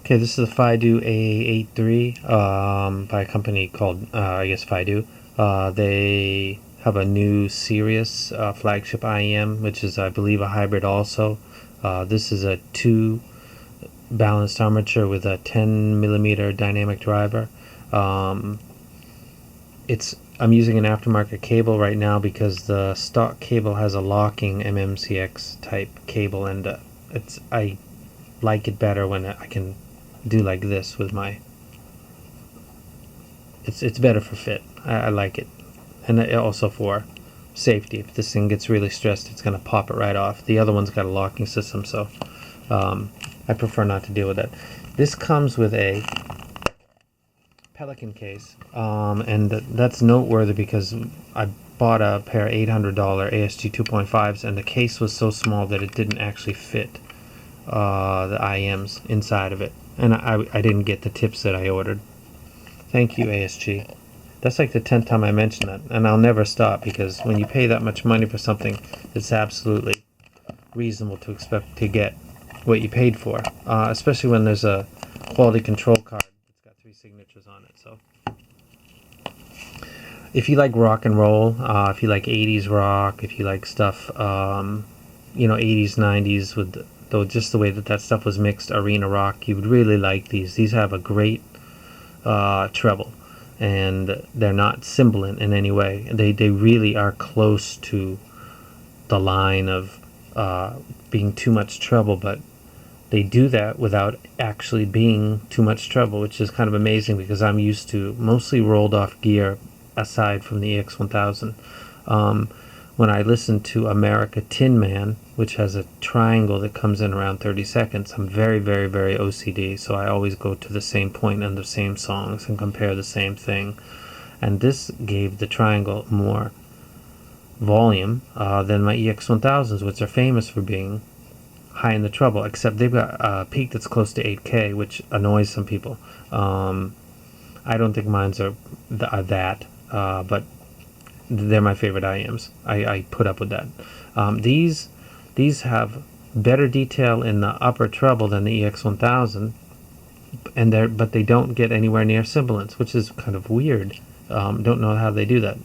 Okay, this is the FIDUE A83 by a company called, I guess, FIDUE. They have a new Sirius flagship IEM, which is, I believe, a hybrid also. This is a 2 balanced armature with a 10mm dynamic driver. I'm using an aftermarket cable right now because the stock cable has a locking MMCX type cable, and I like it better when I can do like this with my. It's better for fit. I like it, and also for safety. If this thing gets really stressed, it's gonna pop it right off. The other one's got a locking system, so I prefer not to deal with that. This comes with a Pelican case, and that's noteworthy because I bought a pair of $800 ASG 2.5s, and the case was so small that it didn't actually fit the IMs inside of it, and I didn't get the tips that I ordered. Thank you, ASG. That's like the 10th time I mention that, and I'll never stop, because when you pay that much money for something, it's absolutely reasonable to expect to get what you paid for, especially when there's a quality control card that's got 3 signatures on it. So if you like rock and roll, if you like 80s rock, if you like stuff 80s 90s with just the way that stuff was mixed, arena rock, you would really like these. These have a great treble, and they're not sibilant in any way. They really are close to the line of being too much treble, but they do that without actually being too much treble, which is kind of amazing because I'm used to mostly rolled off gear aside from the EX1000. When I listen to America Tin Man, which has a triangle that comes in around 30 seconds, I'm very, very, very OCD, so I always go to the same point and the same songs and compare the same thing. And this gave the triangle more volume than my EX1000s, which are famous for being high in the treble, except they've got a peak that's close to 8K, which annoys some people. I don't think mine's are that, but they're my favorite IMs. I put up with that. These have better detail in the upper treble than the EX1000, but they don't get anywhere near sibilance, which is kind of weird. Don't know how they do that.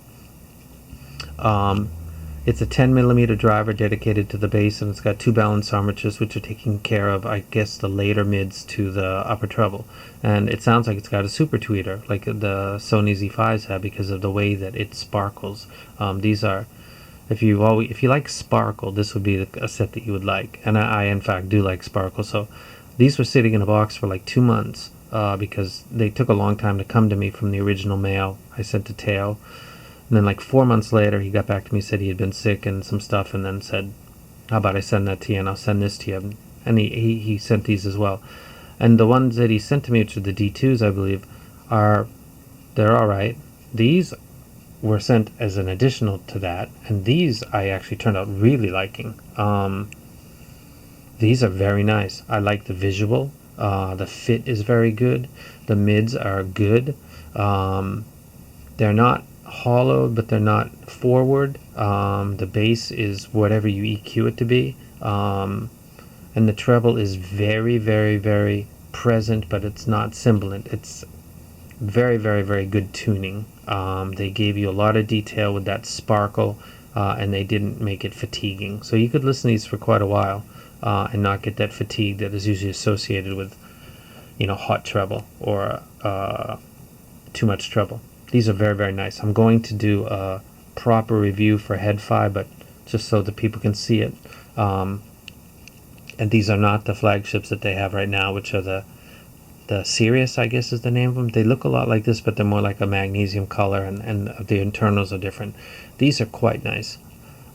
It's a 10mm driver dedicated to the bass, and it's got 2 balanced armatures, which are taking care of, I guess, the later mids to the upper treble. And it sounds like it's got a super tweeter, like the Sony Z5s have, because of the way that it sparkles. These are, if you like sparkle, this would be a set that you would like. And I in fact do like sparkle. So these were sitting in a box for like 2 months because they took a long time to come to me from the original mail I sent to Teo. And then like 4 months later, he got back to me, said he had been sick and some stuff, and then said, how about I send that to you, and I'll send this to you. And he sent these as well. And the ones that he sent to me, which are the D2s, I believe, they're all right. These were sent as an additional to that, and these I actually turned out really liking. These are very nice. I like the visual. The fit is very good. The mids are good. They're not hollowed, but they're not forward. The bass is whatever you EQ it to be, and the treble is very, very, very present, but it's not sibilant. It's very, very, very good tuning. They gave you a lot of detail with that sparkle, and they didn't make it fatiguing, so you could listen to these for quite a while and not get that fatigue that is usually associated with hot treble or too much treble. These are very, very nice. I'm going to do a proper review for Head-Fi, but just so that people can see it. And these are not the flagships that they have right now, which are the Sirius, I guess is the name of them. They look a lot like this, but they're more like a magnesium color, and the internals are different. These are quite nice.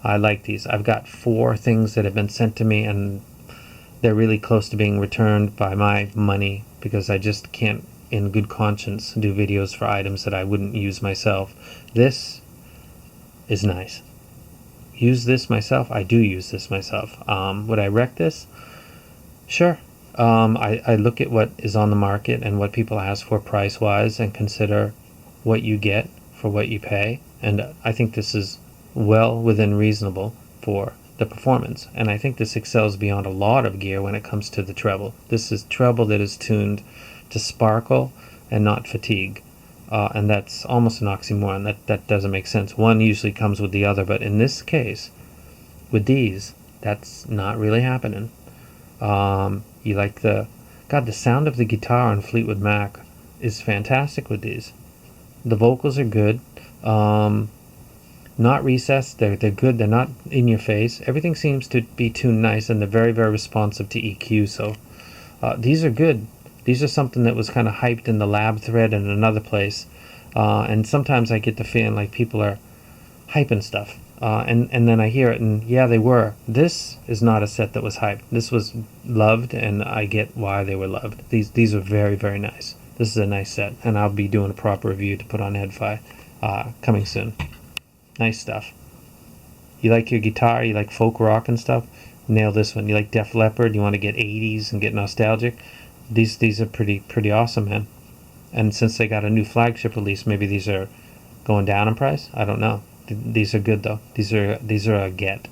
I like these. I've got 4 things that have been sent to me, and they're really close to being returned by my money because I just can't in good conscience do videos for items that I wouldn't use myself. This is nice. Use this myself? I do use this myself. Would I wreck this? Sure. I look at what is on the market and what people ask for price wise and consider what you get for what you pay, and I think this is well within reasonable for the performance. And I think this excels beyond a lot of gear when it comes to the treble. This is treble that is tuned to sparkle and not fatigue. And that's almost an oxymoron. That doesn't make sense. One usually comes with the other, but in this case, with these, that's not really happening. You like the sound of the guitar on Fleetwood Mac is fantastic with these. The vocals are good. Not recessed. They're good. They're not in your face. Everything seems to be tuned nice, and they're very, very responsive to EQ. So these are good. These are something that was kind of hyped in the lab thread and another place. And sometimes I get the feeling like people are hyping stuff. And then I hear it, and yeah, they were. This is not a set that was hyped. This was loved, and I get why they were loved. These are very, very nice. This is a nice set, and I'll be doing a proper review to put on HeadFi coming soon. Nice stuff. You like your guitar, you like folk rock and stuff, nail this one. You like Def Leppard, you want to get 80s and get nostalgic, these are pretty awesome, man. And since they got a new flagship release, maybe these are going down in price. I don't know. These are good though. These are a get.